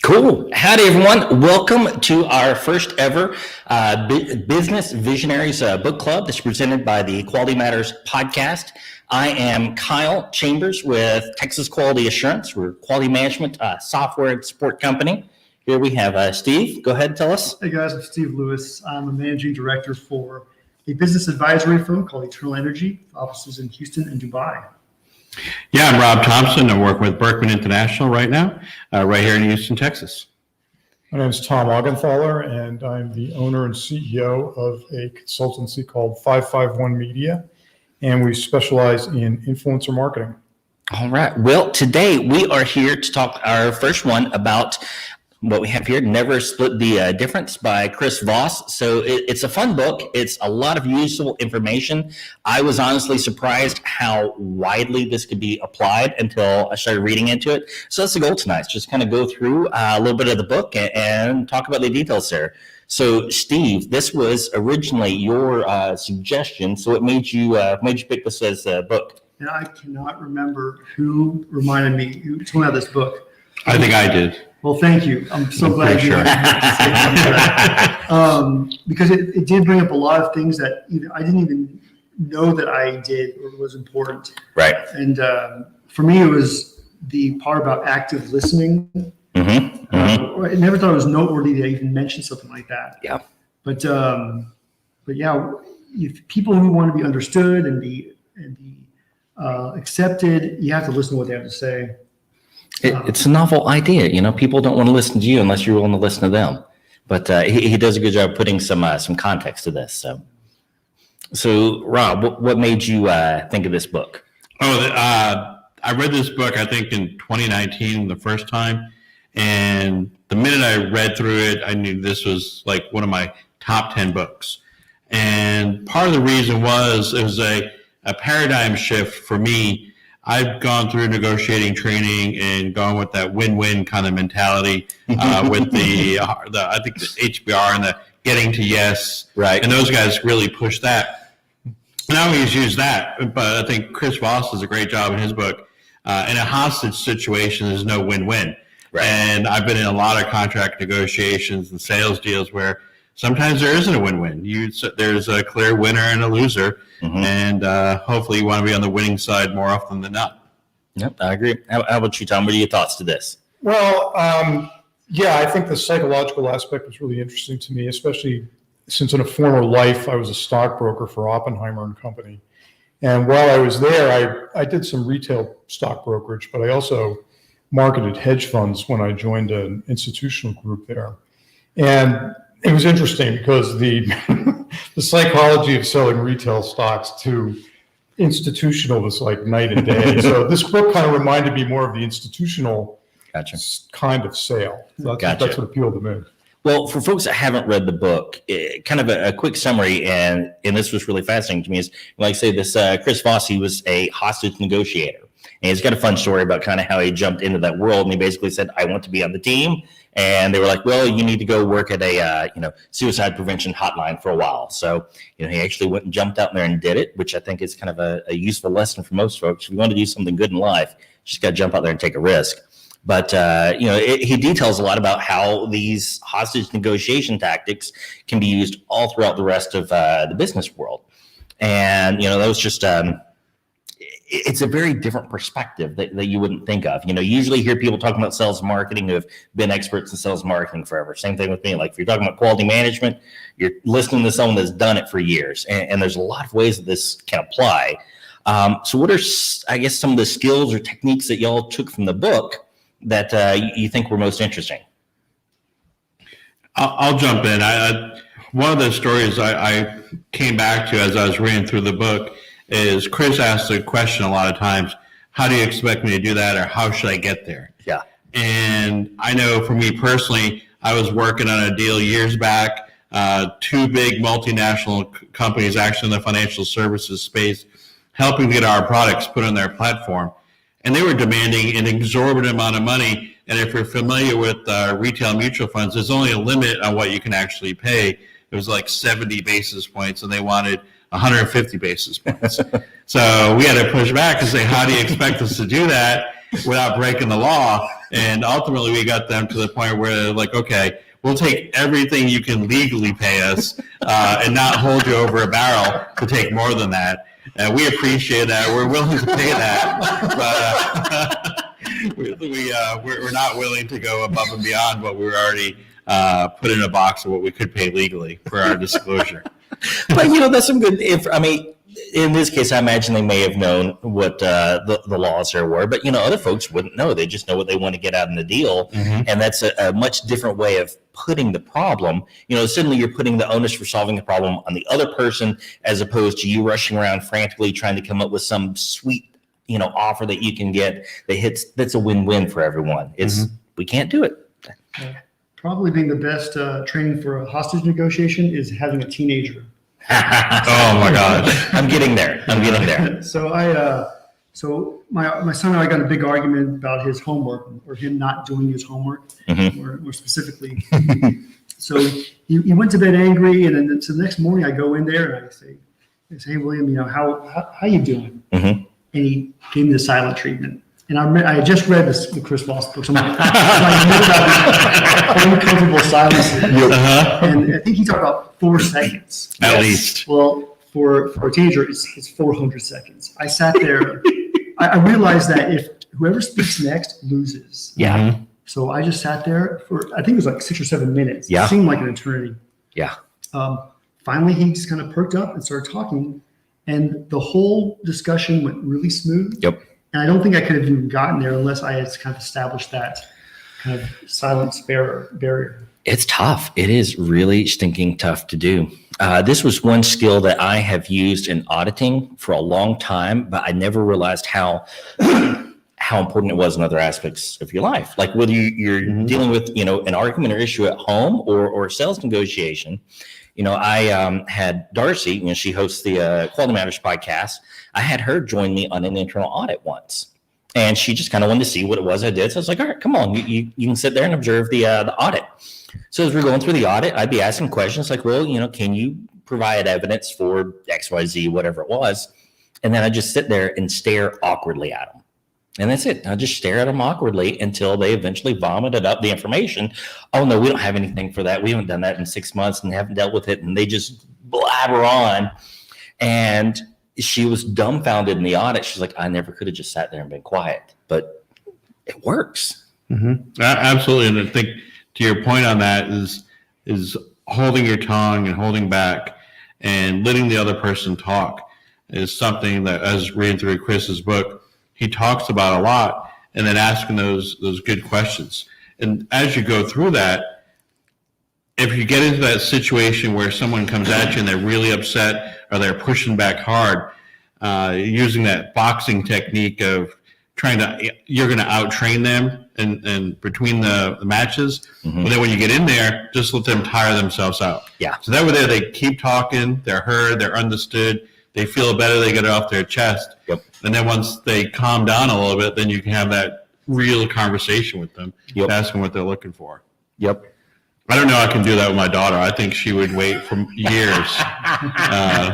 Cool. Howdy, everyone. Welcome to our first ever Business Visionaries book club that's presented by the Quality Matters podcast. I am Kyle Chambers with Texas Quality Assurance. We're a quality management software and support company. Here we have Steve. Go ahead and tell us. Hey guys, I'm Steve Lewis. I'm a managing director for a business advisory firm called Eternal Energy, offices in Houston and Dubai. Yeah, I'm Rob Thompson. I work with Berkman International right now, right here in Houston, Texas. My name is Tom Augenthaler, and I'm the owner and CEO of a consultancy called 551 Media, and we specialize in influencer marketing. All right. Well, today we are here to talk our first one about what we have here, Never Split the Difference by Chris Voss. So it's a fun book. It's a lot of useful information. I was honestly surprised how widely this could be applied until I started reading into it. So that's the goal tonight, just kind of go through a little bit of the book and talk about the details there. So Steve, this was originally your suggestion. So what made you pick this as a book? And I cannot remember who reminded me, who told me about this book. I think I did. Well, thank you. I'm so glad you did. Because it did bring up a lot of things that I didn't even know that I did or was important. Right. And for me, it was the part about active listening. Mm-hmm. I never thought it was noteworthy to even mention something like that. Yeah. But yeah, if people who want to be understood and be accepted, you have to listen to what they have to say. It's a novel idea. You know, people don't want to listen to you unless you're willing to listen to them. But he does a good job putting some context to this. So Rob, what made you think of this book? I read this book, I think, in 2019, the first time. And the minute I read through it, I knew this was like one of my top 10 books. And part of the reason was it was a paradigm shift for me. I've gone through negotiating training and gone with that win-win kind of mentality with the I think the HBR and the getting to yes. Right. And those guys really push that. And I always use that, but I think Chris Voss does a great job in his book. In a hostage situation, there's no win-win. Right. And I've been in a lot of contract negotiations and sales deals where sometimes there isn't a win-win. There's a clear winner and a loser. Mm-hmm. And hopefully you want to be on the winning side more often than not. Yep, I agree. How about you, Tom? What are your thoughts to this? Well, yeah, I think the psychological aspect was really interesting to me, especially since in a former life I was a stockbroker for Oppenheimer and Company. And while I was there, I did some retail stock brokerage, but I also marketed hedge funds when I joined an institutional group there. And it was interesting because the psychology of selling retail stocks to institutional was like night and day. So this book kind of reminded me more of the institutional kind of sale. So that's what appealed to me. Well, for folks that haven't read the book, kind of a quick summary, and this was really fascinating to me, is like I say, this Chris Voss, he was a hostage negotiator. And he's got a fun story about kind of how he jumped into that world. And he basically said, I want to be on the team. And they were like, well, you need to go work at a, suicide prevention hotline for a while. So, he actually went and jumped out there and did it, which I think is kind of a useful lesson for most folks. If you want to do something good in life, you just got to jump out there and take a risk. But, he details a lot about how these hostage negotiation tactics can be used all throughout the rest of the business world. And, that was just, it's a very different perspective that you wouldn't think of. You usually hear people talking about sales and marketing who have been experts in sales and marketing forever. Same thing with me. Like if you're talking about quality management, you're listening to someone that's done it for years. And there's a lot of ways that this can apply. So what are, I guess, some of the skills or techniques that y'all took from the book that you think were most interesting? I'll jump in. One of the stories I came back to as I was reading through the book is Chris asked the question a lot of times, how do you expect me to do that, or how should I get there? Yeah. And I know for me personally, I was working on a deal years back, two big multinational companies actually in the financial services space, helping to get our products put on their platform. And they were demanding an exorbitant amount of money. And if you're familiar with retail mutual funds, there's only a limit on what you can actually pay. It was like 70 basis points, and they wanted 150 basis points. So we had to push back and say, how do you expect us to do that? without breaking the law. And ultimately, we got them to the point where they're like, okay, we'll take everything you can legally pay us and not hold you over a barrel to take more than that. And we appreciate that. We're willing to pay that, but we're not willing to go above and beyond what we were already put in a box of what we could pay legally for our disclosure. But that's some good. In this case, I imagine they may have known what the laws there were, but other folks wouldn't know. They just know what they want to get out in the deal, and that's a much different way of putting the problem. Suddenly you're putting the onus for solving the problem on the other person, as opposed to you rushing around frantically trying to come up with some sweet offer that you can get that's a win-win for everyone. We can't do it. Probably being the best training for a hostage negotiation is having a teenager. Oh my gosh. I'm getting there. So my son and I got in a big argument about his homework or him not doing his homework, more specifically. So he went to bed angry, and then so the next morning I go in there and I say, "Hey William, how you doing?" And he gave me the silent treatment. And I had just read the Chris Voss book, so I'm like, uncomfortable silence. And I think he talked about 4 seconds. At least. Well, for a teenager, it's 400 seconds. I sat there. I realized that if whoever speaks next loses. Yeah. So I just sat there for, I think it was like 6 or 7 minutes. Yeah. It seemed like an eternity. Yeah. Finally, he just kind of perked up and started talking. And the whole discussion went really smooth. Yep. And I don't think I could have even gotten there unless I had kind of established that kind of silence barrier. It's tough. It is really stinking tough to do. This was one skill that I have used in auditing for a long time, but I never realized how important it was in other aspects of your life. Like whether you're dealing with, an argument or issue at home or sales negotiation. I had Darcy, she hosts the Quality Matters podcast. I had her join me on an internal audit once, and she just kind of wanted to see what it was I did. So I was like, all right, come on, you can sit there and observe the audit. So as we're going through the audit, I'd be asking questions like, well, can you provide evidence for XYZ, whatever it was? And then I just sit there and stare awkwardly at them. And that's it. I just stare at them awkwardly until they eventually vomited up the information. Oh, no, we don't have anything for that. We haven't done that in 6 months and haven't dealt with it. And they just blabber on. And she was dumbfounded in the audit. She's like, I never could have just sat there and been quiet. But it works. Absolutely. And I think to your point on that is holding your tongue and holding back and letting the other person talk is something that, as reading through Chris's book, he talks about a lot, and then asking those good questions. And as you go through that, if you get into that situation where someone comes at you and they're really upset or they're pushing back hard, using that boxing technique of you're going to out-train them and between the matches. But then when you get in there, just let them tire themselves out. Yeah. So that way they keep talking, they're heard, they're understood, they feel better, they get it off their chest. Yep. And then once they calm down a little bit, then you can have that real conversation with them, ask them what they're looking for. Yep. I don't know I can do that with my daughter. I think she would wait for years.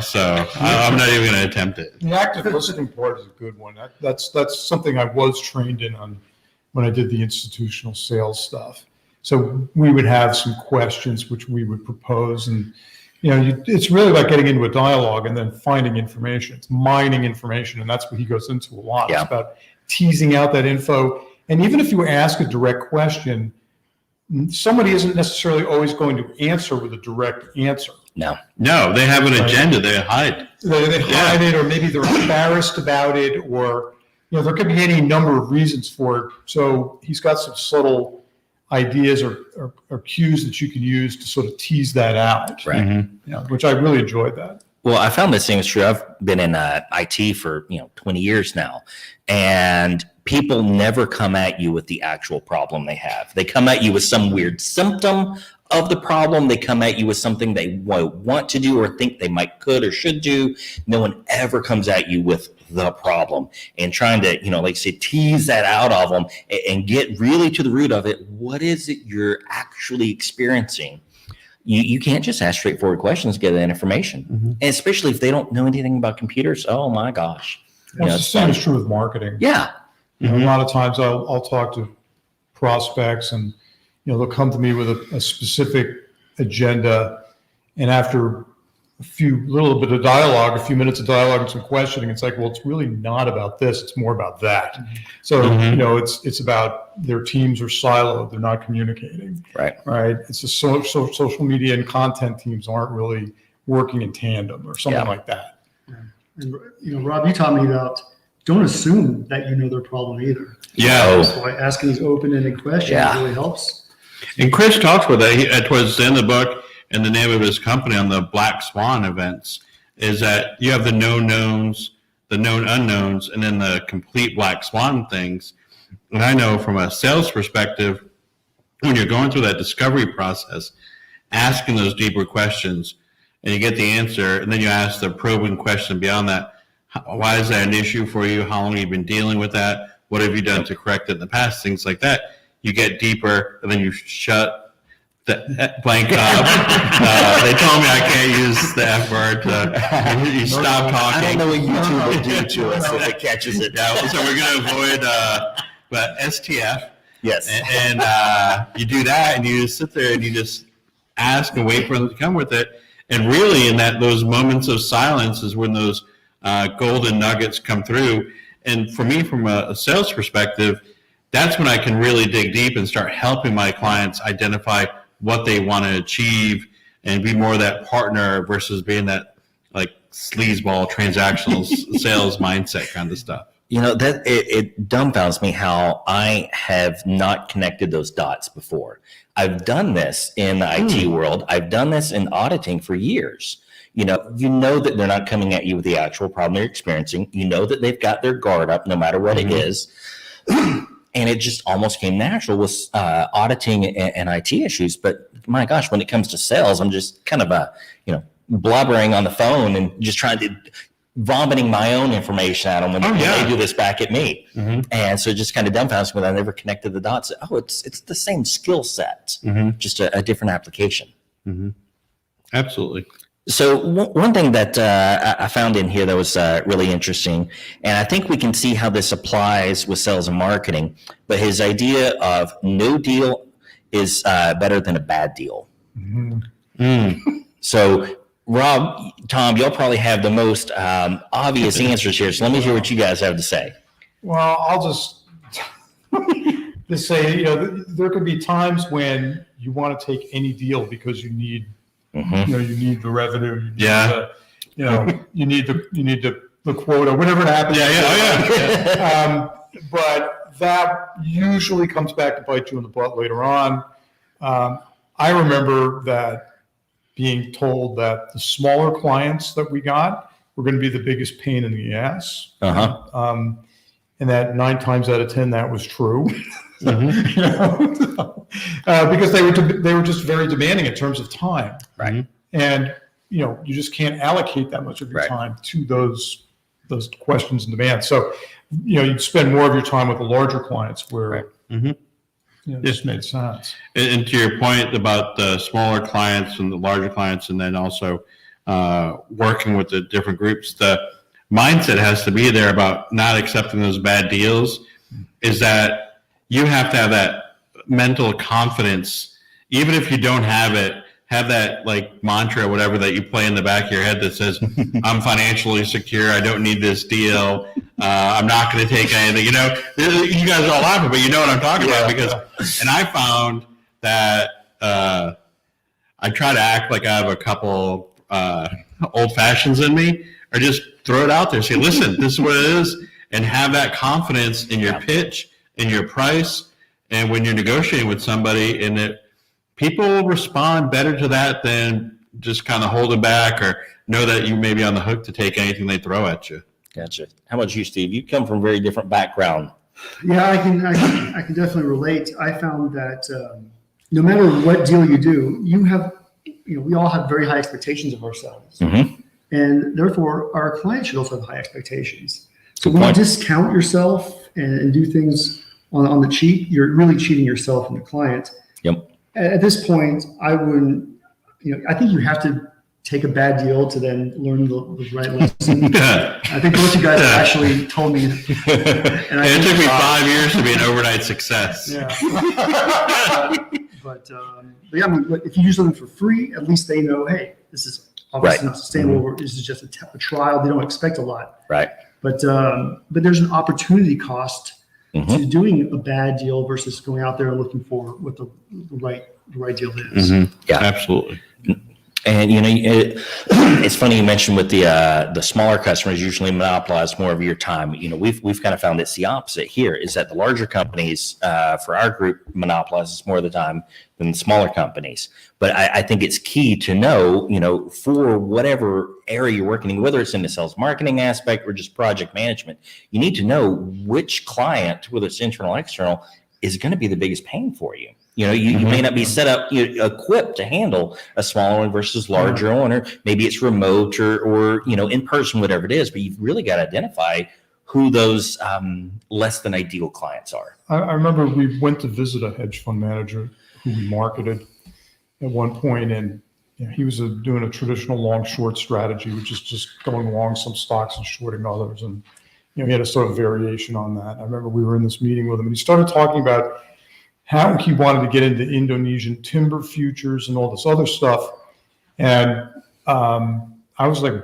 So I'm not even going to attempt it. The active listening part is a good one. That's something I was trained in on when I did the institutional sales stuff. So we would have some questions which we would propose, and it's really about getting into a dialogue and then finding information. It's mining information, and that's what he goes into a lot. Yeah. It's about teasing out that info. And even if you ask a direct question, somebody isn't necessarily always going to answer with a direct answer. No, they have an agenda. They hide. They hide it, or maybe they're embarrassed about it, or there could be any number of reasons for it. So he's got some subtle ideas or cues that you can use to sort of tease that out. right. Which I really enjoyed that. Well, I found the same is true. I've been in IT for 20 years now, and people never come at you with the actual problem they have. They come at you with some weird symptom of the problem. They come at you with something they want to do or think they might could or should do. No one ever comes at you with the problem, and trying to like say tease that out of them and get really to the root of it. What is it you're actually experiencing? You can't just ask straightforward questions to get that information, and especially if they don't know anything about computers. Oh my gosh. Well, it's the same is true with marketing. Yeah. You know, a lot of times I'll talk to prospects and, you know, they'll come to me with a specific agenda, and after a few minutes of dialogue and some questioning, it's like, well, it's really not about this. It's more about that. So, you know, it's about their teams are siloed. They're not communicating. Right. Right. It's just social media and content teams aren't really working in tandem or something like that. And, you know, Rob, you taught me about don't assume that you know their problem either. Yeah. So asking these open-ended questions really helps. And Chris talks about that towards the end of the book, and the name of his company on the Black Swan events is that you have the known knowns, the known unknowns, and then the complete Black Swan things. And I know from a sales perspective, when you're going through that discovery process, asking those deeper questions, and you get the answer, and then you ask the probing question beyond that. Why is that an issue for you? How long have you been dealing with that? What have you done to correct it in the past? Things like that. You get deeper, and then you shut the blank up. They told me I can't use the F word. You stop talking. I don't know what YouTube will do to us if it catches it. Yeah, so we're going to avoid but STF. Yes. And you do that, and you just sit there and you just ask and wait for them to come with it. And really, in those moments of silence is when those golden nuggets come through. And for me, from a sales perspective, that's when I can really dig deep and start helping my clients identify what they want to achieve and be more that partner versus being that like sleazeball transactional sales mindset kind of stuff. You know, that it dumbfounds me how I have not connected those dots before. I've done this in the IT world. I've done this in auditing for years. You know that they're not coming at you with the actual problem they're experiencing. You know that they've got their guard up no matter what it is. And it just almost came natural with auditing and IT issues. But my gosh, when it comes to sales, I'm just kind of blubbering on the phone and just trying to vomiting my own information at them when they do this back at me. And so it just kind of dumbfounds me that I never connected the dots. Oh, it's the same skill set, just a different application. Absolutely. So one thing that I found in here that was really interesting, and I think we can see how this applies with sales and marketing, but his idea of no deal is better than a bad deal. So Rob, Tom, you'll probably have the most obvious answers here. So let me hear what you guys have to say. Well, I'll just say, there could be times when you want to take any deal because you need you need the revenue. You need the quota, whatever it happens. But that usually comes back to bite you in the butt later on. I remember that being told that the smaller clients that we got were going to be the biggest pain in the ass. And that 9 times out of 10, that was true. Because they were just very demanding in terms of time. Right. And you just can't allocate that much of your time to those questions and demands. So you'd spend more of your time with the larger clients where this made sense. And to your point about the smaller clients and the larger clients, and then also working with the different groups, the mindset has to be there about not accepting those bad deals, is that you have to have that mental confidence, even if you don't have it, have that like mantra or whatever that you play in the back of your head that says, I'm financially secure. I don't need this deal. I'm not going to take anything. You guys are all laughing, but you know what I'm talking about and I found that I try to act like I have a couple old fashions in me, or just throw it out there. Say, listen, this is what it is, and have that confidence in your pitch, in your price, and when you're negotiating with somebody, and that people will respond better to that than just kind of holding back or know that you may be on the hook to take anything they throw at you. Gotcha. How about you, Steve? You come from a very different background. Yeah, I can definitely relate. I found that no matter what deal you do, we all have very high expectations of ourselves. And therefore, our clients should also have high expectations. So when you discount yourself and do things on the cheap, you're really cheating yourself and the client. Yep. At this point, I wouldn't, I think you have to take a bad deal to then learn the right lesson. I think both you guys actually told me. And it took me 5 years to be an overnight success. Yeah. But yeah, I mean, if you do something for free, at least they know, hey, this is obviously not sustainable. This is just a trial. They don't expect a lot. Right. But there's an opportunity cost to doing a bad deal versus going out there and looking for what the right deal is. Yeah, absolutely. And it's funny you mentioned with the smaller customers usually monopolize more of your time. We've kind of found it's the opposite here. Is that the larger companies for our group monopolizes more of the time than the smaller companies. But I think it's key to know, for whatever area you're working in, whether it's in the sales marketing aspect or just project management, you need to know which client, whether it's internal or external, is going to be the biggest pain for you. You may not be set up, equipped to handle a smaller one versus larger one, or maybe it's remote or in person, whatever it is. But you've really got to identify who those less than ideal clients are. I remember we went to visit a hedge fund manager who we marketed at one point, and he was doing a traditional long-short strategy, which is just going long some stocks and shorting others. And he had a sort of variation on that. I remember we were in this meeting with him, and he started talking about how he wanted to get into Indonesian timber futures and all this other stuff. And I was like,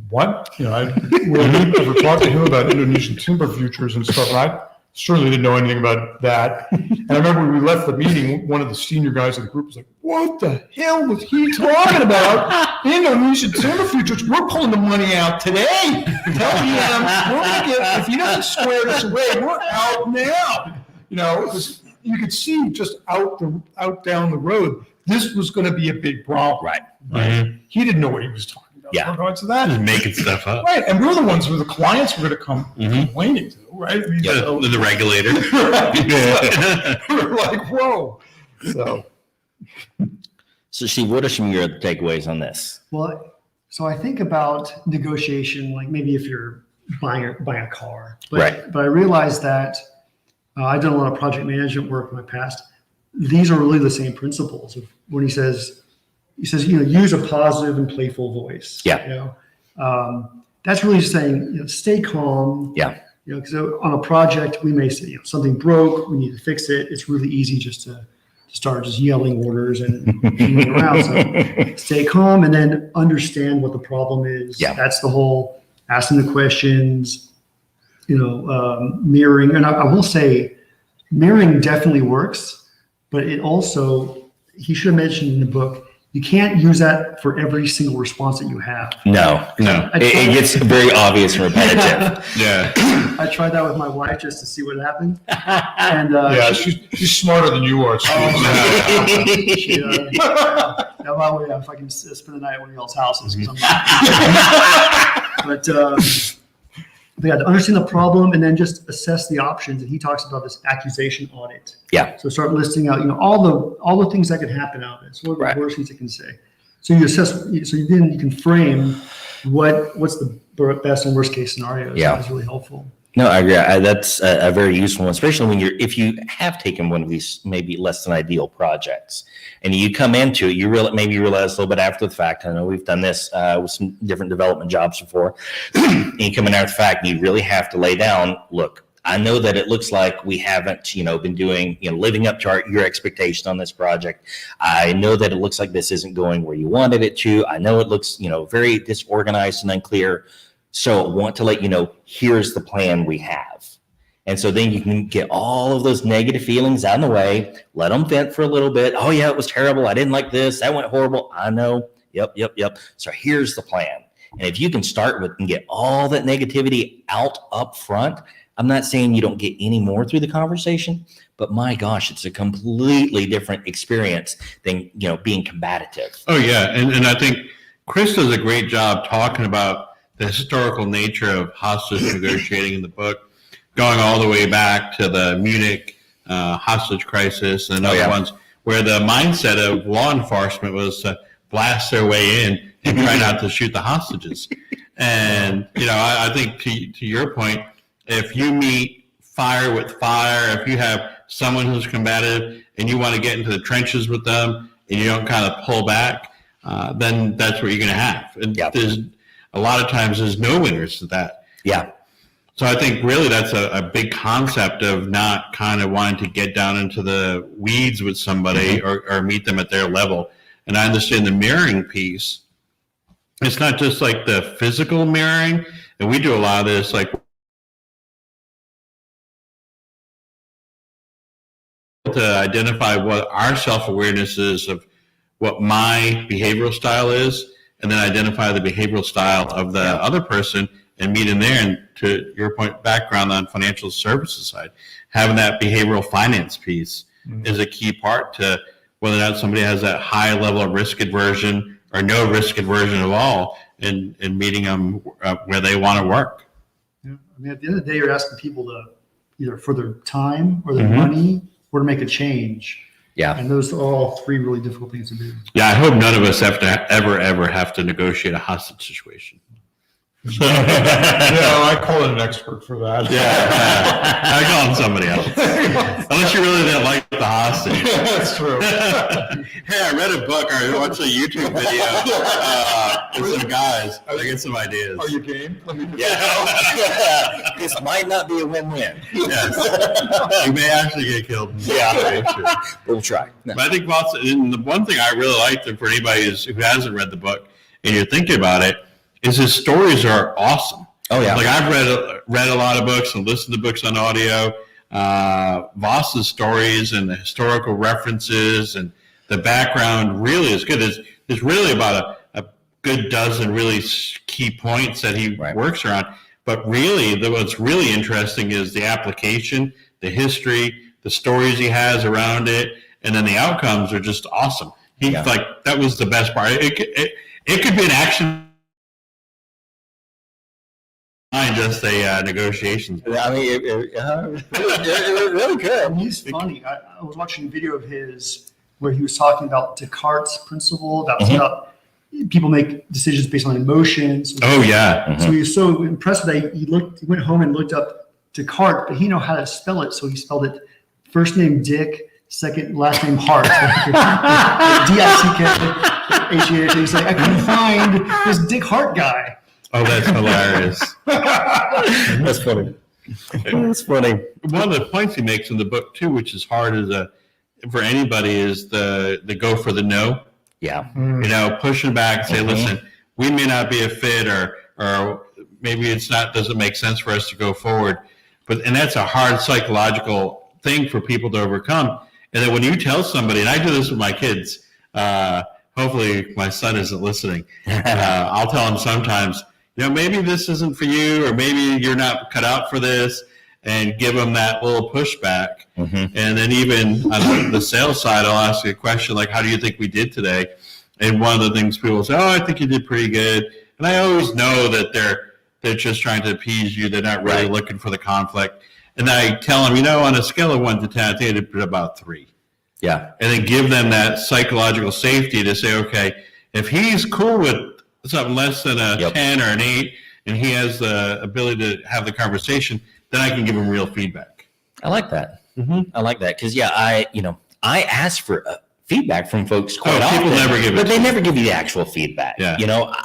what? I never talked to him about Indonesian timber futures and stuff. And I certainly didn't know anything about that. And I remember when we left the meeting, one of the senior guys in the group was like, what the hell was he talking about? Indonesian timber futures, we're pulling the money out today. Tell him, we're going to get, if he doesn't square this away, we're out now. It was, you could see just out down the road, this was going to be a big problem. Right. Mm-hmm. He didn't know what he was talking about. Yeah. In regards to that. Just making stuff up. Right. And we're the ones who the clients were going to come complaining to, right? I mean, The regulator. We're like, whoa. So Steve, what are some of your other takeaways on this? Well, so I think about negotiation, like maybe if you're buying a car. But I realized that I've done a lot of project management work in my past. These are really the same principles of when he says, use a positive and playful voice. Yeah. That's really saying, stay calm. Yeah. Because on a project, we may say, something broke, we need to fix it. It's really easy just to start just yelling orders and moving around. So stay calm and then understand what the problem is. Yeah. That's the whole asking the questions, mirroring. And I will say mirroring definitely works, but it also, he should have mentioned in the book, you can't use that for every single response that you have. No. It gets very obvious and repetitive. Yeah. I tried that with my wife just to see what happened. And she's smarter than you are. if I can spend the night at one of y'all's houses. 'Cause I'm not. But yeah, to understand the problem and then just assess the options. And he talks about this accusation audit. Yeah. So start listing out, all the things that could happen out of this. What are the worst things it can say? So you assess. So then you can frame what's the best and worst case scenarios. Yeah. That's really helpful. No, I agree. That's a very useful one, especially if you have taken one of these maybe less than ideal projects and you come into it, maybe you realize a little bit after the fact. I know we've done this with some different development jobs before. And you come in after the fact, and you really have to lay down, look, I know that it looks like we haven't, been doing, living up to your expectation on this project. I know that it looks like this isn't going where you wanted it to. I know it looks, very disorganized and unclear. So I want to let you know, here's the plan we have. And so then you can get all of those negative feelings out of the way, let them vent for a little bit. Oh yeah, it was terrible. I didn't like this. That went horrible. I know. Yep. So here's the plan. And if you can start with and get all that negativity out up front, I'm not saying you don't get any more through the conversation, but my gosh, it's a completely different experience than, being combative. Oh yeah. And I think Chris does a great job talking about the historical nature of hostage negotiating in the book, going all the way back to the Munich hostage crisis and other ones, where the mindset of law enforcement was to blast their way in and try not to shoot the hostages. And, I think to your point, if you meet fire with fire, if you have someone who's combative and you want to get into the trenches with them and you don't kind of pull back, then that's what you're going to have. And Yep. there's a lot of times there's no winners to that. Yeah. So I think really that's a big concept of not kind of wanting to get down into the weeds with somebody or meet them at their level. And I understand the mirroring piece. It's not just like the physical mirroring, and we do a lot of this, like to identify what our self-awareness is of what my behavioral style is, and then identify the behavioral style of the other person and meet in there. And to your point, background on financial services side, having that behavioral finance piece is a key part to whether or not somebody has that high level of risk aversion or no risk aversion at all, and meeting them where they want to work. Yeah. I mean, at the end of the day, you're asking people to either for their time or their money or to make a change. Yeah. And those are all three really difficult things to do. Yeah, I hope none of us have to ever have to negotiate a hostage situation. I call in an expert for that. Yeah, I call him somebody else. Unless you really didn't like the hostage. That's true. Hey, I read a book or I watched a YouTube video with some guys. I get some ideas. Are you game? Yeah. This might not be a win-win. Yes. You may actually get killed. Yeah. We'll try. No. But I think Voss, and the one thing I really liked, and for anybody who hasn't read the book and you're thinking about it, is his stories are awesome. Oh yeah. Like I've read a lot of books and listened to books on audio. Voss's stories and the historical references and the background really is good. There's really about a good dozen really key points that he works around. But really, what's really interesting is the application, the history, the stories he has around it, and then the outcomes are just awesome. He's like, that was the best part. It could be an action. Just a negotiations. I mean, it really could. And he's funny. I was watching a video of his where he was talking about Descartes' principle, about people make decisions based on emotions. Oh, yeah. So he was so impressed that he went home and looked up Descartes, but he knew how to spell it. So he spelled it first name Dick, last name Hart. D-I-C-K-H-E-A. He's like, I couldn't find this Dick Hart guy. Oh, that's hilarious. That's funny. That's funny. One of the points he makes in the book too, which is hard for anybody, is the go for the no. Yeah. You know, pushing back, say, listen, we may not be a fit, or maybe doesn't make sense for us to go forward. And that's a hard psychological thing for people to overcome. And then when you tell somebody, and I do this with my kids, hopefully my son isn't listening. I'll tell him sometimes, maybe this isn't for you, or maybe you're not cut out for this, and give them that little pushback. And then even on the sales side, I'll ask you a question like, how do you think we did today? And one of the things people say, I think you did pretty good. And I always know that they're just trying to appease you. They're not really looking for the conflict. And I tell them, on a scale of 1 to 10, I think I did about 3. Yeah. And then give them that psychological safety to say, okay, if he's cool with something less than a 10 or an 8, and he has the ability to have the conversation, then I can give him real feedback. I like that. I like that because I ask for feedback from folks quite often. People never give it, but they never give you the actual feedback. Yeah.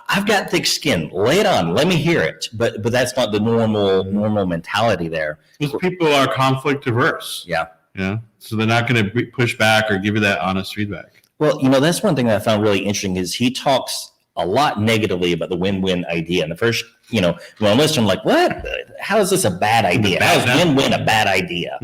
I've got thick skin. Lay it on. Let me hear it. But that's not the normal mentality there. Because people are conflict averse. Yeah. Yeah. So they're not going to push back or give you that honest feedback. Well, that's one thing that I found really interesting is he talks a lot negatively about the win-win idea. And the first, when I'm listening, I'm like, what? How is this a bad idea? How is win-win a bad idea?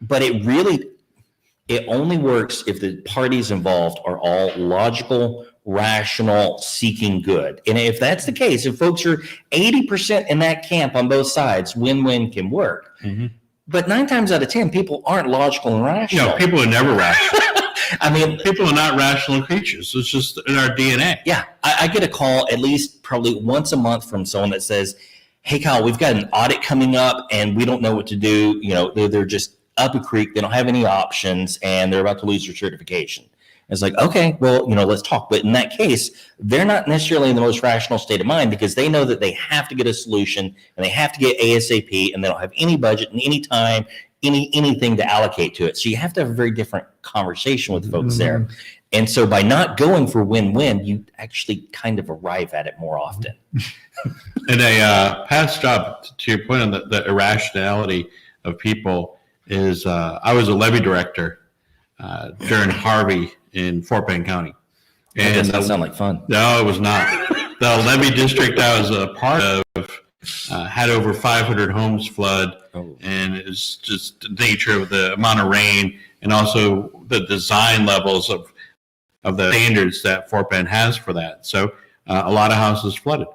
But it only works if the parties involved are all logical, rational, seeking good. And if that's the case, if folks are 80% in that camp on both sides, win-win can work. But 9 times out of 10, people aren't logical and rational. People are never rational. I mean, people are not rational creatures. It's just in our DNA. Yeah. I get a call at least probably once a month from someone that says, hey, Kyle, we've got an audit coming up and we don't know what to do. They're just up a creek. They don't have any options and they're about to lose their certification. It's like, okay, well, let's talk. But in that case, they're not necessarily in the most rational state of mind because they know that they have to get a solution and they have to get ASAP and they don't have any budget and any time, anything to allocate to it. So you have to have a very different conversation with folks there. And so by not going for win-win, you actually kind of arrive at it more often. And a past job, to your point on the irrationality of people, is I was a levy director during Harvey in Fort Bend County. That does not sound like fun. No, it was not. The levy district I was a part of had over 500 homes flood, and it's just the nature of the amount of rain and also the design levels of the standards that Fort Bend has for that. So a lot of houses flooded.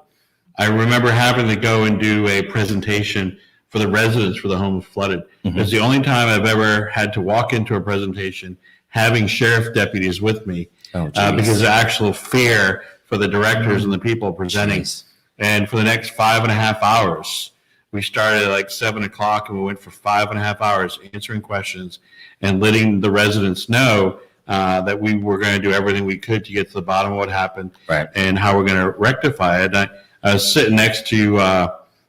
I remember having to go and do a presentation for the residents for the homes flooded. Mm-hmm. It's the only time I've ever had to walk into a presentation having sheriff deputies with me because of actual fear for the directors and the people presenting. Jeez. And for the next 5.5 hours, we started at like 7 o'clock and we went for 5.5 hours answering questions and letting the residents know that we were going to do everything we could to get to the bottom of what happened and how we're going to rectify it. I was sitting next to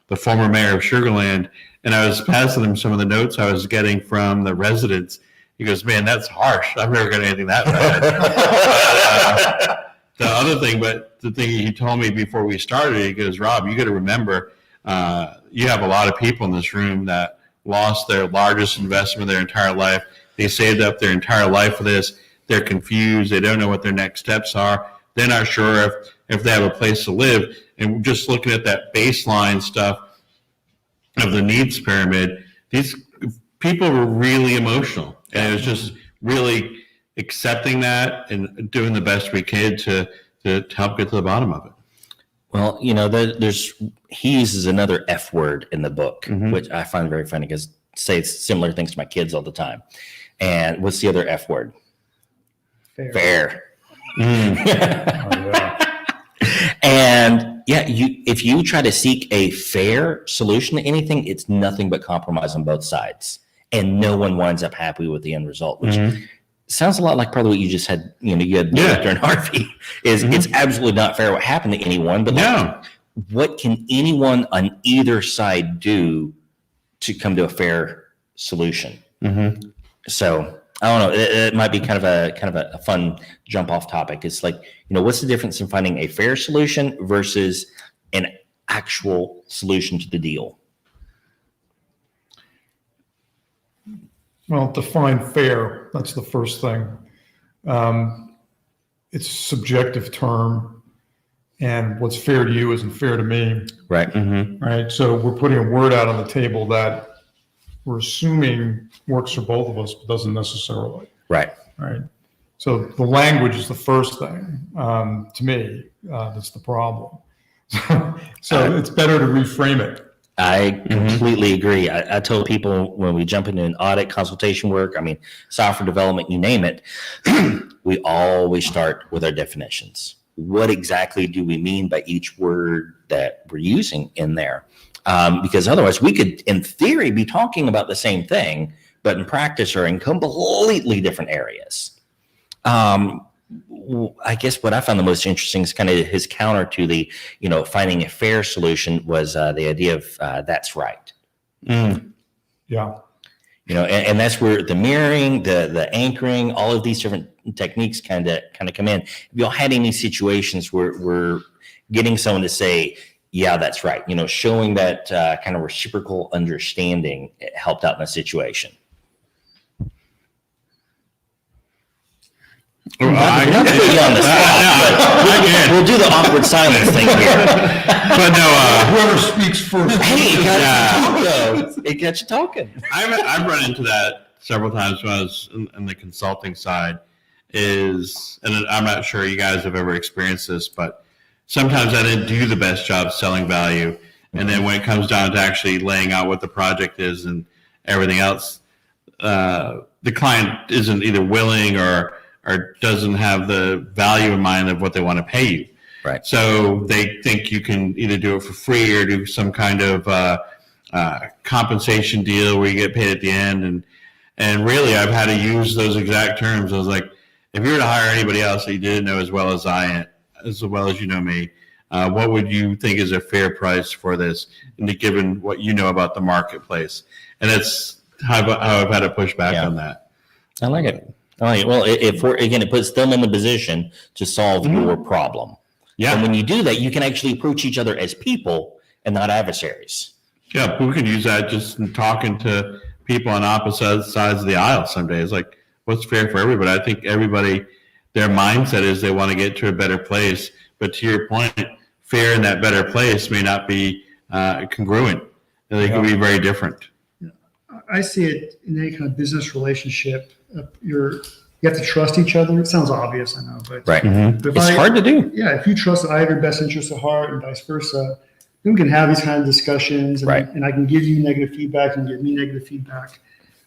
the former mayor of Sugar Land, and I was passing him some of the notes I was getting from the residents. He goes, "Man, that's harsh. I've never got anything that bad." The other thing, but the thing he told me before we started, he goes, "Rob, you got to remember, you have a lot of people in this room that lost their largest investment of their entire life. They saved up their entire life for this. They're confused. They don't know what their next steps are. They're not sure if they have a place to live." And just looking at that baseline stuff of the needs pyramid, these people were really emotional. And it was just really accepting that and doing the best we could to help get to the bottom of it. Well, he uses another F word in the book, which I find very funny because I say similar things to my kids all the time. And what's the other F word? Fair. And if you try to seek a fair solution to anything, it's nothing but compromise on both sides. And no one winds up happy with the end result, which sounds a lot like probably what you just had, you had during Harvey. It's absolutely not fair what happened to anyone, but what can anyone on either side do to come to a fair solution? So I don't know. It might be kind of a fun jump off topic. It's like, what's the difference in finding a fair solution versus an actual solution to the deal? Well, define fair. That's the first thing. It's a subjective term, and what's fair to you isn't fair to me. Right. Right. So we're putting a word out on the table that we're assuming works for both of us, but doesn't necessarily. Right. Right. So the language is the first thing. To me, that's the problem. So it's better to reframe it. I completely agree. I told people when we jump into an audit, consultation work, software development, you name it, we always start with our definitions. What exactly do we mean by each word that we're using in there? Because otherwise we could, in theory, be talking about the same thing, but in practice are in completely different areas. I guess what I found the most interesting is kind of his counter to the, finding a fair solution was the idea of that's right. Yeah. And that's where the mirroring, the anchoring, all of these different techniques kind of come in. If y'all had any situations where we're getting someone to say, yeah, that's right, showing that kind of reciprocal understanding helped out in a situation. We'll do the awkward silence thing here. But no, whoever speaks first. Hey, it got you talking. I've run into that several times when I was in the consulting side. And I'm not sure you guys have ever experienced this, but sometimes I didn't do the best job selling value. And then when it comes down to actually laying out what the project is and everything else, the client isn't either willing or doesn't have the value in mind of what they want to pay you. Right. So they think you can either do it for free or do some kind of compensation deal where you get paid at the end. And really, I've had to use those exact terms. I was like, if you were to hire anybody else that you didn't know as well as you know me, what would you think is a fair price for this, and given what you know about the marketplace? And that's how I've had to push back on that. I like it. All right. Well, if we're again, it puts them in the position to solve your problem. Yeah. And when you do that, you can actually approach each other as people and not adversaries. Yeah, we could use that just in talking to people on opposite sides of the aisle some days. Like, what's fair for everybody? I think everybody, their mindset is they want to get to a better place. But to your point, fair in that better place may not be congruent. They can be very different. I see it in any kind of business relationship. You have to trust each other. It sounds obvious, I know, but Right. but It's hard to do. Yeah, if you trust that I have your best interest at heart and vice versa, then we can have these kind of discussions, and, Right. and I can give you negative feedback and give me negative feedback,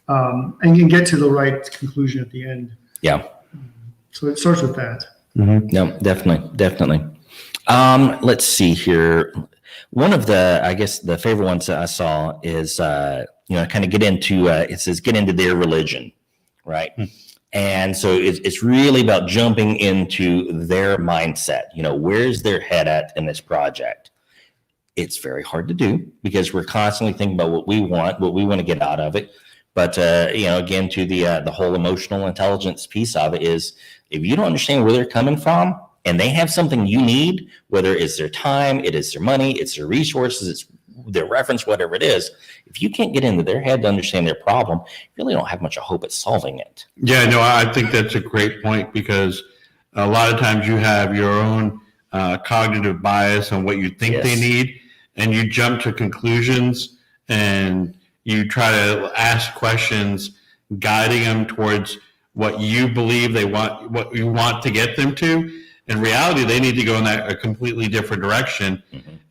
and you can get to the right conclusion at the end. Yeah. So it starts with that. No, definitely. Let's see here. One of the, I guess, the favorite ones that I saw is, kind of get into, it says, get into their religion, right? And so it's really about jumping into their mindset. Where's their head at in this project? It's very hard to do because we're constantly thinking about what we want to get out of it. But, again, to the whole emotional intelligence piece of it is, if you don't understand where they're coming from and they have something you need, whether it's their time, it is their money, it's their resources, it's their reference, whatever it is, if you can't get into their head to understand their problem, you really don't have much of hope at solving it. Yeah, no, I think that's a great point because a lot of times you have your own cognitive bias on what you think they need, and you jump to conclusions and you try to ask questions, guiding them towards what you believe they want, what you want to get them to. In reality, they need to go in a completely different direction.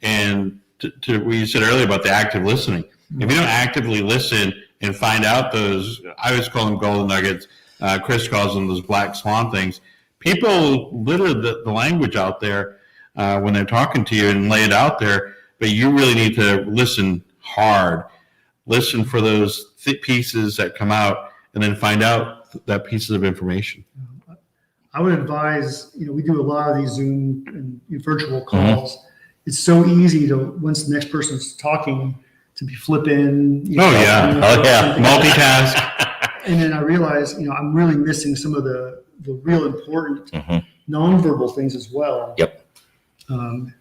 And to what you said earlier about the active listening, if you don't actively listen and find out those, I always call them golden nuggets. Chris calls them those black swan things. People litter the language out there when they're talking to you and lay it out there, but you really need to listen hard. Listen for those pieces that come out and then find out that pieces of information. I would advise, we do a lot of these Zoom and virtual calls. It's so easy to, once the next person's talking, to be flipping. Multitask. And then I realize, I'm really missing some of the real important nonverbal things as well. Yep. And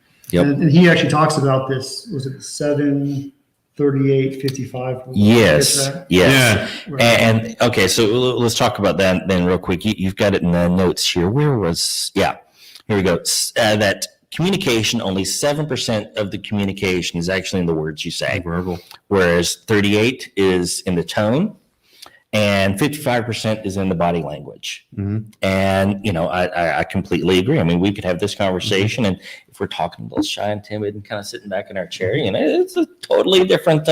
he actually talks about this. Was it 7:38:55? Yes. Yeah. Right. And okay, so let's talk about that then real quick. You've got it in the notes here. Here we go. That communication, only 7% of the communication is actually in the words you say. Verbal. Whereas 38 is in the tone and 55% is in the body language. And, I completely agree. I mean, we could have this conversation and if we're talking a little shy and timid and kind of sitting back in our chair, it's a totally different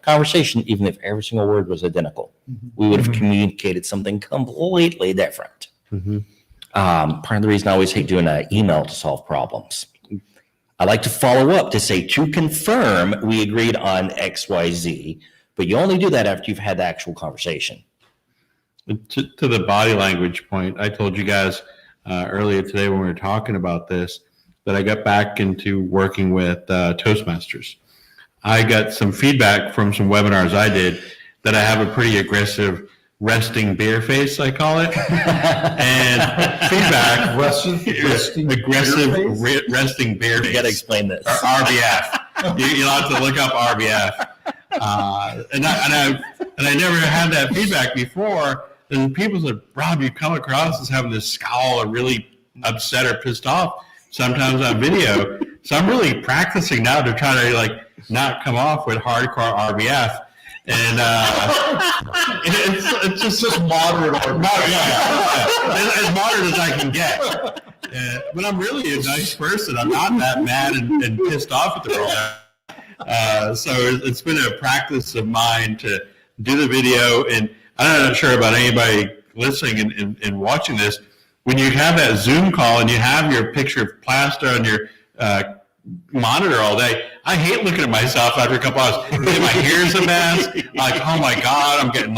conversation, even if every single word was identical. We would have communicated something completely different. Part of the reason I always hate doing an email to solve problems. I like to follow up to say, to confirm we agreed on X, Y, Z, but you only do that after you've had the actual conversation. To the body language point, I told you guys earlier today when we were talking about this, that I got back into working with Toastmasters. I got some feedback from some webinars I did that I have a pretty aggressive resting bear face, I call it. And feedback, aggressive resting bear face. You got to explain this. Or RBF. You'll have to look up RBF. And I never had that feedback before. And people said, Rob, you come across as having this scowl or really upset or pissed off sometimes on video. So I'm really practicing now to try to not come off with hardcore RBF. And it's just moderate. As moderate as I can get. But I'm really a nice person. I'm not that mad and pissed off at the world. So it's been a practice of mine to do the video. And I'm not sure about anybody listening and watching this. When you have that Zoom call and you have your picture of plaster on your monitor all day, I hate looking at myself after a couple hours. My hair's a mess. Oh my God, I'm getting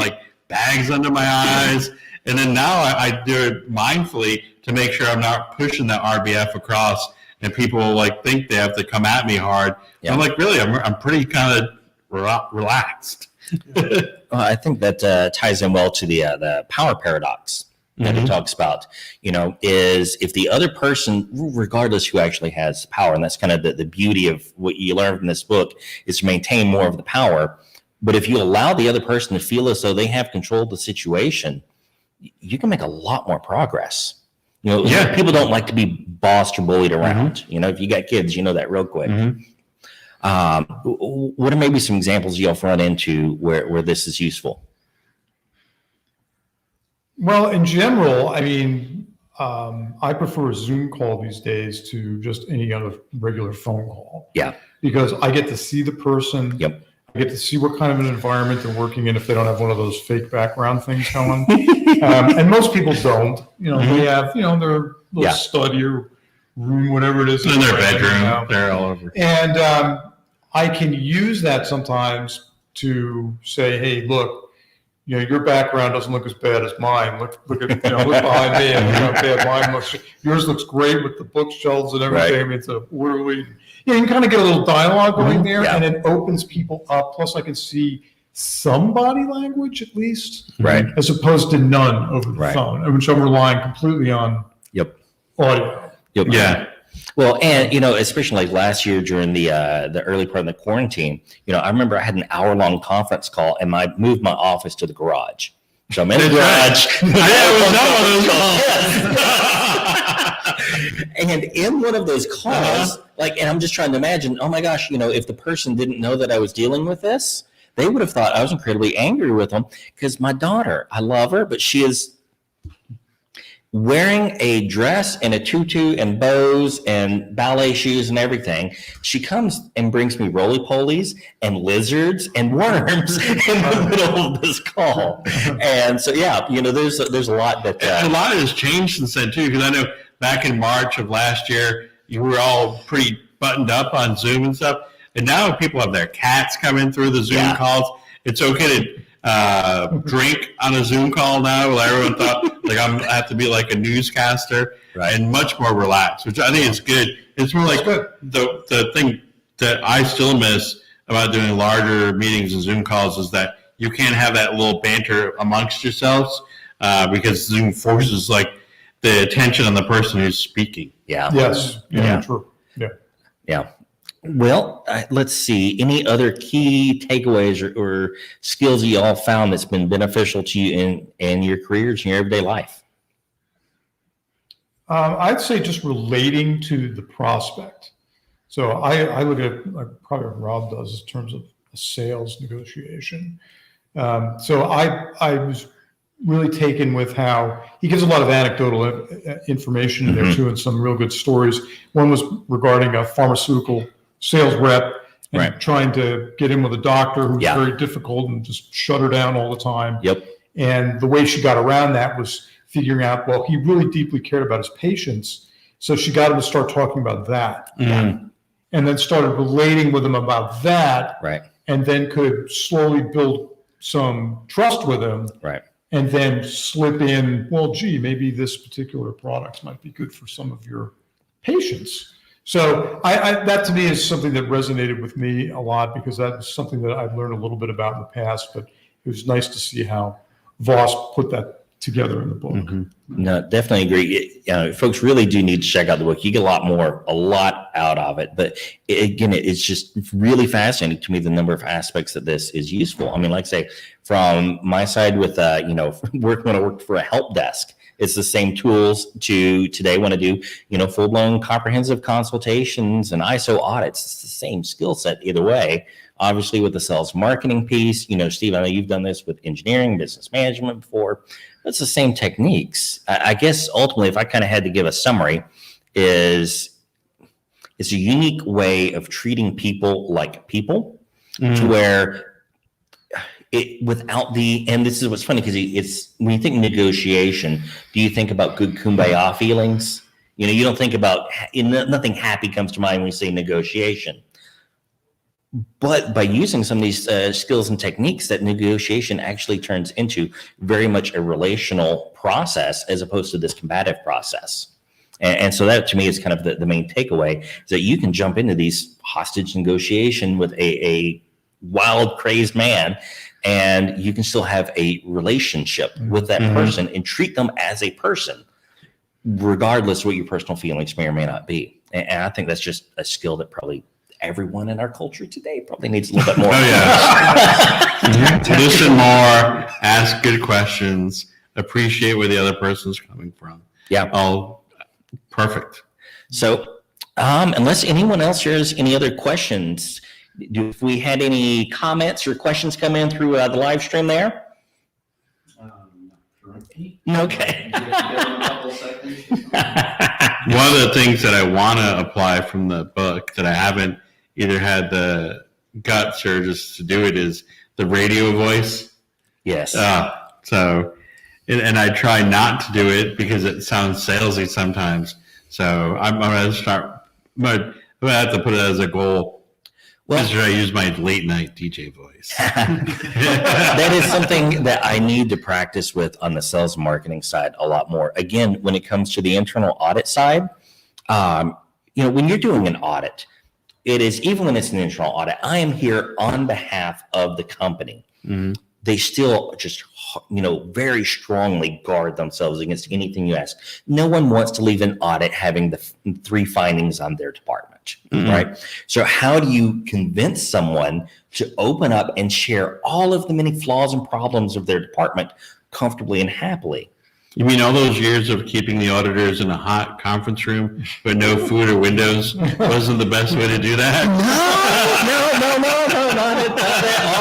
bags under my eyes. And then now I do it mindfully to make sure I'm not pushing that RBF across and people think they have to come at me hard. Yeah. I'm really, I'm pretty kind of relaxed. I think that ties in well to the power paradox. that it talks about, is if the other person, regardless who actually has power, and that's kind of the beauty of what you learn from this book, is to maintain more of the power. But if you allow the other person to feel as though they have control of the situation, you can make a lot more progress. People don't like to be bossed or bullied around. If you got kids, you know that real quick. What are maybe some examples you'll run into where this is useful? Well, in general, I mean, I prefer a Zoom call these days to just any other regular phone call. Yeah. Because I get to see the person. Yep. I get to see what kind of an environment they're working in if they don't have one of those fake background things going. And most people don't. They have, their little study or room, whatever it is. In their bedroom. They're all over. And I can use that sometimes to say, hey, look, your background doesn't look as bad as mine. Look at, look behind me and look how bad mine looks. Yours looks great with the bookshelves and everything. Right. I mean, it's a orderly. You can kind of get a little dialogue going there, and it opens people up. Plus, I can see some body language at least, Right. as opposed to none over the phone, which I'm relying completely on audio. Yep. Yeah. Well, and especially like last year during the early part of the quarantine, I remember I had an hour-long conference call, and I moved my office to the garage. So I'm in the garage. And in one of those calls, and I'm just trying to imagine, oh my gosh, if the person didn't know that I was dealing with this, they would have thought I was incredibly angry with them, because my daughter, I love her, but she is wearing a dress and a tutu and bows and ballet shoes and everything. She comes and brings me roly-polies and lizards and worms in the middle of this call. And so, there's a lot that... a lot has changed since then, too, because I know back in March of last year, you were all pretty buttoned up on Zoom and stuff. And now people have their cats coming through the Zoom calls. It's okay to drink on a Zoom call now. Everyone thought I have to be like a newscaster, and much more relaxed, which I think is good. It's more like the thing that I still miss about doing larger meetings and Zoom calls is that you can't have that little banter amongst yourselves because Zoom forces the attention on the person who's speaking. Yeah. Yes. Yeah. True. Yeah. Yeah. Well, let's see. Any other key takeaways or skills you all found that's been beneficial to you in your careers and your everyday life? I'd say just relating to the prospect. So I look at probably what Rob does in terms of a sales negotiation. So I was really taken with how he gives a lot of anecdotal information in there too, and some real good stories. One was regarding a pharmaceutical sales rep and trying to get in with a doctor who was very difficult and just shut her down all the time. Yep. And the way she got around that was figuring out, well, he really deeply cared about his patients. So she got him to start talking about that. And then started relating with him about that. Right. And then could slowly build some trust with him. Right. And then slip in, well, gee, maybe this particular product might be good for some of your patients. So that to me is something that resonated with me a lot, because that's something that I've learned a little bit about in the past, but it was nice to see how Voss put that together in the book. No, definitely agree. Folks really do need to check out the book. You get a lot out of it. But it's just really fascinating to me, the number of aspects that this is useful. I mean, like I say, from my side with, working when I worked for a help desk, it's the same tools to today when I do, full-blown comprehensive consultations and ISO audits. It's the same skill set either way. Obviously, with the sales marketing piece, Steve, I know you've done this with engineering, business management before. It's the same techniques. I guess ultimately, if I kind of had to give a summary, it's a unique way of treating people like people, to where without and this is what's funny, because it's when you think negotiation, do you think about good kumbaya feelings? You don't think about, nothing happy comes to mind when you say negotiation. But by using some of these skills and techniques, that negotiation actually turns into very much a relational process as opposed to this combative process. And so that to me is kind of the main takeaway, is that you can jump into these hostage negotiation with a wild, crazed man and you can still have a relationship with that person and treat them as a person, regardless of what your personal feelings may or may not be. And I think that's just a skill that probably everyone in our culture today probably needs a little bit more. Oh, yeah. Listen more, ask good questions, appreciate where the other person's coming from. Yeah. Oh, perfect. So unless anyone else has any other questions, if we had any comments or questions come in through the live stream there? Okay. One of the things that I want to apply from the book that I haven't either had the guts or just to do it is the radio voice. Yes. And I try not to do it because it sounds salesy sometimes. So I'm going to start, I'm going to have to put it as a goal. Well, Should I use my late night DJ voice? that is something that I need to practice with on the sales and marketing side a lot more. Again, when it comes to the internal audit side, when you're doing an audit, it is, even when it's an internal audit, I am here on behalf of the company. Mm-hmm. They still just, very strongly guard themselves against anything you ask. No one wants to leave an audit having the 3 findings on their department, right? So how do you convince someone to open up and share all of the many flaws and problems of their department comfortably and happily? You mean all those years of keeping the auditors in a hot conference room with no food or windows wasn't the best way to do that? No, not at all.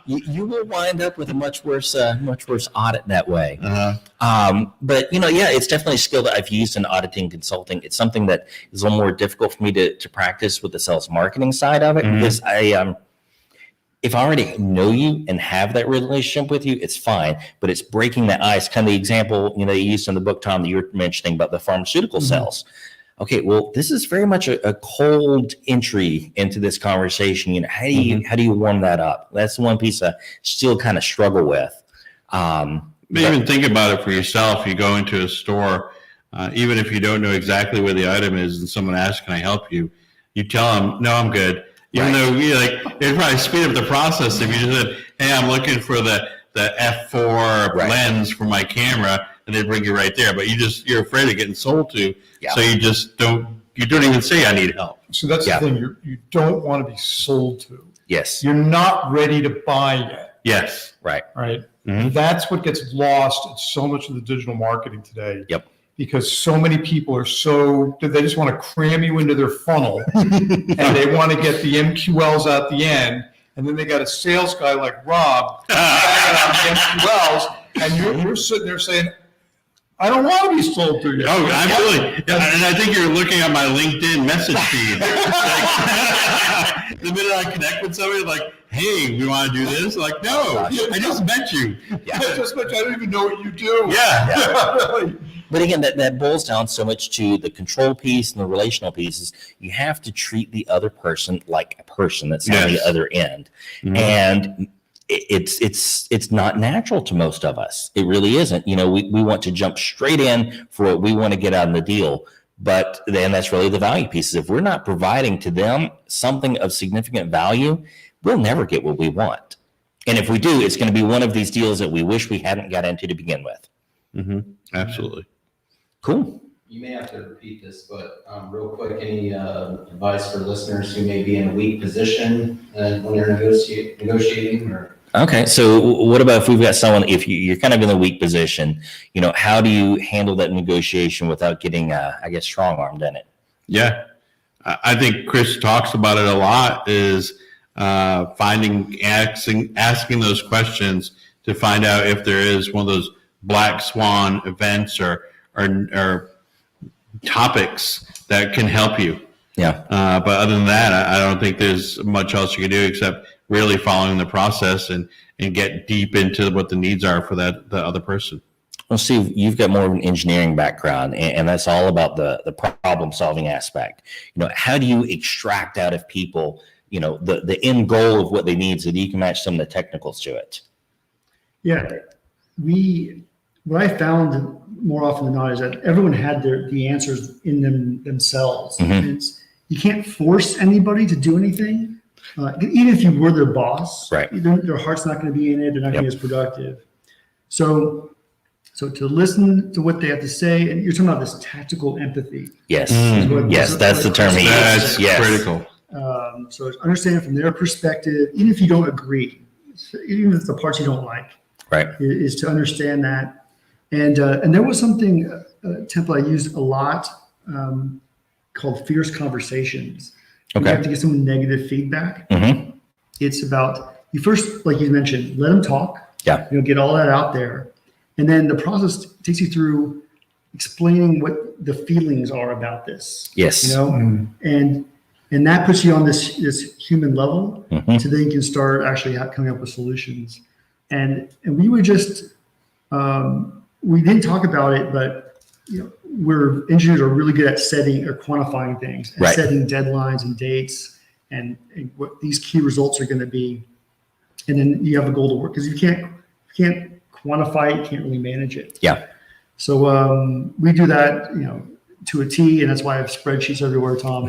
You will wind up with a much worse audit that way. But it's definitely a skill that I've used in auditing consulting. It's something that is a little more difficult for me to practice with the sales marketing side of it, because if I already know you and have that relationship with you, it's fine. But it's breaking that ice. Kind of the example you used in the book, Tom, that you were mentioning about the pharmaceutical sales. Okay, well, this is very much a cold entry into this conversation. How do you warm that up? That's the one piece I still kind of struggle with. But even think about it for yourself. You go into a store, even if you don't know exactly where the item is, and someone asks, "Can I help you?" You tell them, "No, I'm good." Even though it'd probably speed up the process if you just said, "Hey, I'm looking for the f4 lens for my camera," and they bring you right there. But you're afraid of getting sold to, so you just don't even say, "I need help." So that's the thing. You don't want to be sold to. Yes. You're not ready to buy yet. Yes. Right. Mm-hmm. That's what gets lost in so much of the digital marketing today. Yep. Because so many people they just want to cram you into their funnel and they want to get the MQLs at the end. And then they got a sales guy like Rob banging on the MQLs, and you're sitting there saying, "I don't want to be sold to you." Oh, absolutely. And I think you're looking at my LinkedIn message feed. The minute I connect with somebody, like, "Hey, we want to do this?" Like, "No, I just met you." I just met you. I don't even know what you do. Yeah. But again, that boils down so much to the control piece and the relational pieces. You have to treat the other person like a person that's on the other end. Mm-hmm. And it's not natural to most of us. It really isn't. We want to jump straight in for what we want to get out of the deal. But then that's really the value pieces. If we're not providing to them something of significant value, we'll never get what we want. And if we do, it's going to be one of these deals that we wish we hadn't got into to begin with. Mm-hmm. Absolutely. Cool. You may have to repeat this, but real quick, any advice for listeners who may be in a weak position when they're negotiating? Or Okay, so what about if we've got someone, if you're kind of in a weak position, how do you handle that negotiation without getting, strong-armed in it? Yeah, I think Chris talks about it a lot, is asking those questions to find out if there is one of those black swan events or topics that can help you. Yeah. But other than that, I don't think there's much else you can do except really following the process and get deep into what the needs are for the other person. Well, Steve, you've got more of an engineering background, and that's all about the problem-solving aspect. How do you extract out of people, the end goal of what they need so that you can match some of the technicals to it? Yeah. What I found more often than not is that everyone had the answers in themselves. Mm-hmm. You can't force anybody to do anything, Even if you were their boss, Right. their heart's not going to be in it. They're not going to be as productive. So to listen to what they have to say, and you're talking about this tactical empathy. Yes. is what- Yes, that's the term he used. That's Yes. critical. So it's understanding from their perspective, even if you don't agree, even if it's the parts you don't like, Right. is to understand that. And there was something, a template I used a lot called fierce conversations. You Okay. have to get some negative feedback. Mm-hmm. It's about, you first, like you mentioned, let them talk. Yeah. Get all that out there. And then the process takes you through explaining what the feelings are about this. Yes. And that puts you on this human level, Mhm. so then you can start actually coming up with solutions. And we would just we didn't talk about it, but engineers are really good at setting or quantifying things, and Right. setting deadlines and dates, and what these key results are going to be. And then you have a goal to work, because you can't quantify it, you can't really manage it. Yeah. So we do that, to a T, and that's why I have spreadsheets everywhere, Tom.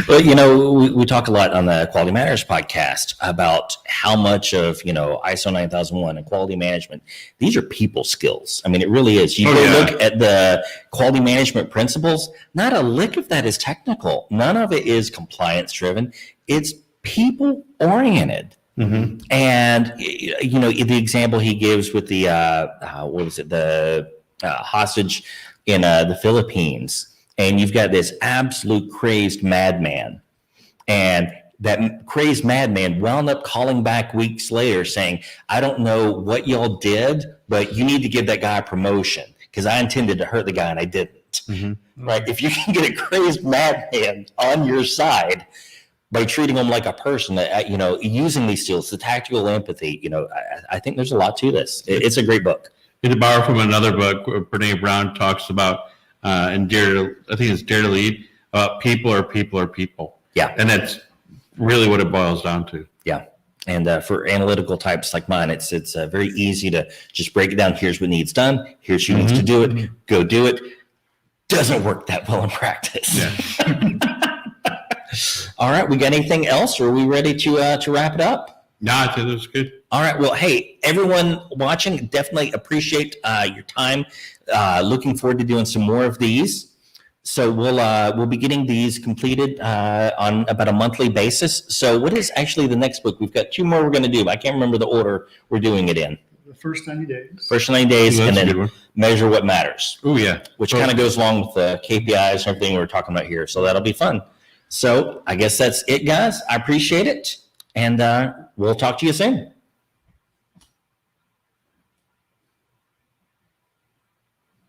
Well, we talk a lot on the Quality Matters podcast about how much of, ISO 9001 and quality management, these are people skills. I mean, it really is. You look at the quality management principles, not a lick of that is technical. None of it is compliance driven. It's people oriented. Mm-hmm. And, the example he gives with the, the hostage in the Philippines. And you've got this absolute crazed madman. And that crazed madman wound up calling back weeks later saying, I don't know what y'all did, but you need to give that guy a promotion because I intended to hurt the guy and I didn't. Mm-hmm. Right? If you can get a crazed madman on your side by treating him like a person, using these skills, the tactical empathy, I think there's a lot to this. It's a great book. To borrow from another book, where Brene Brown talks about, and I think it's Dare to Lead, people are people are people. Yeah. And that's really what it boils down to. Yeah. And for analytical types like mine, it's very easy to just break it down. Here's what needs done. Here's who needs to do it. Go do it. Doesn't work that well in practice. Yeah. All right. We got anything else, or are we ready to wrap it up? No, I think that's good. All right. Well, hey, everyone watching, definitely appreciate your time. Looking forward to doing some more of these. So we'll be getting these completed on about a monthly basis. So what is actually the next book? We've got 2 more we're going to do. I can't remember the order we're doing it in. The first 90 days. First 90 days, Ooh, and that's a good then one. measure what matters, Oh, yeah. which kind of goes along with the KPIs and everything we're talking about here. So that'll be fun. So I guess that's it, guys. I appreciate it. And we'll talk to you soon.